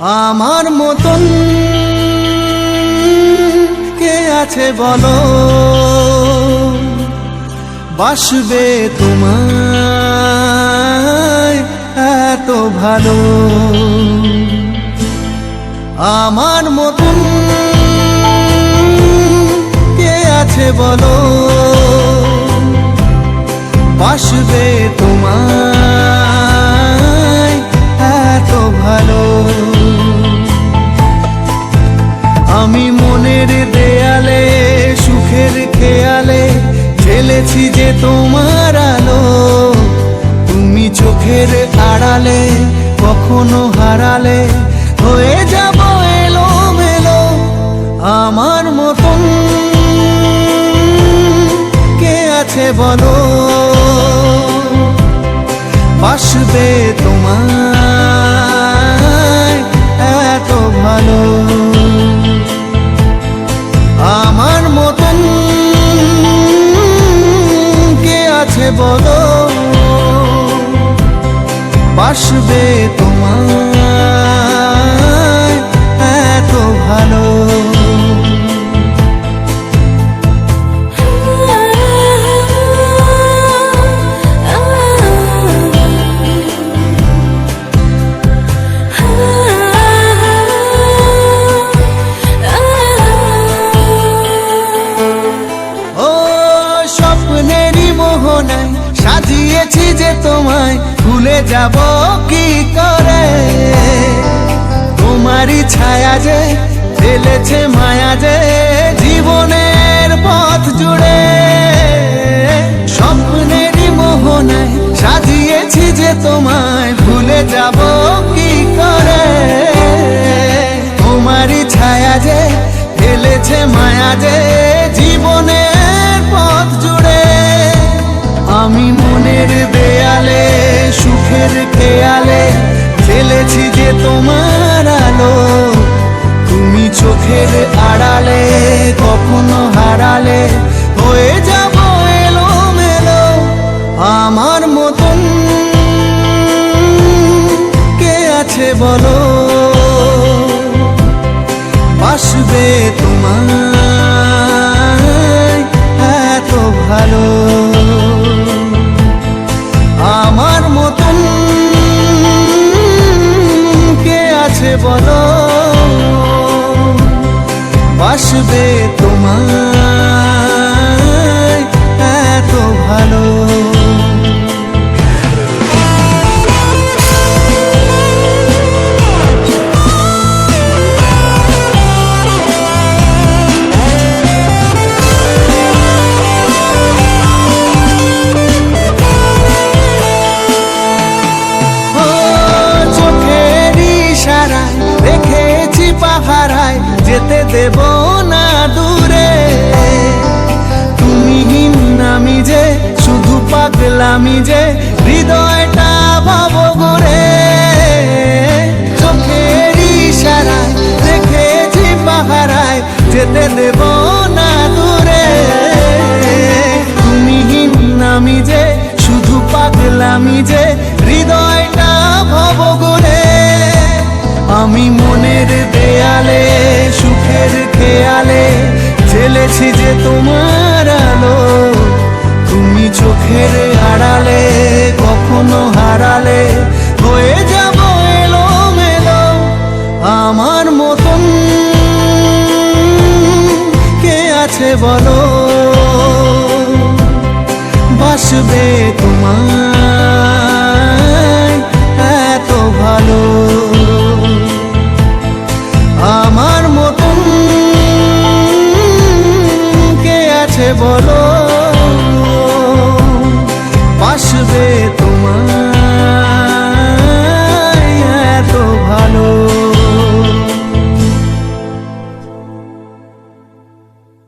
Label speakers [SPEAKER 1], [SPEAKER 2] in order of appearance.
[SPEAKER 1] আমার মতন কে আছে বলো, বাসবে তোমায় এত ভালো। আমার মতন কে আছে বলো, বাসবে তোমায় এত ভালো। আমি মনের দেয়ালে সুখের খেয়ালে ঢেলেছি যে তোমার আলো, তুমি চোখের আড়ালে কখনো হারালে হয়ে যাব এলোমেলো। আমার মতন কে আছে বলো, বাসবে তোমায় এত ভালো। আমার মতন কে আছে বলো, বাসবে তোমায় এত ভালো। সাজিয়েছি যে তোমায় ভুলে যাব কি করে, তোমারই ছায়া যে ফেলেছে মায়া যে জীবনের পথ জুড়ে। স্বপ্নেরই মোহনায় সাজিয়েছি যে তোমায় ভুলে যাব কি করে, তোমারই ছায়া যে ফেলেছে মায়া যে জীবনের পথ জুড়ে। আমি মনের দেয়ালে সুখের খেয়ালে ঢেলেছি যে তোমার আলো, তুমি চোখের আড়ালে কখনো হারালে হয়ে যাব এলোমেলো। আমার মতন কে আছে বলো, বাসবে তোমায় এত ভালো। আমার মতন কে আছে বলো, বাসবে তোমায় এত ভালো। পাহারায় যেতে দেব না দূরে, তুমি আমি যে শুধু পাগলামি যে হৃদয়টা ভাব ঘুরে। চোখের ইশারায় রেখেছি পাহারায় যেতে দেব না দূরে, তুমি আমি যে শুধু পাগলামি যে হৃদয়টা ভাব ঘুরে। আমি মনের দেয়ালে সুখের খেয়ালে ঢেলেছি যে তোমার আলো, তুমি চোখের আড়ালে কখনো হারালে হয়ে যাব এলোমেলো। আমার মতন কে আছে বলো, বাসবে তোমায় এত ভালো। আমার মতন কে আছে বলো,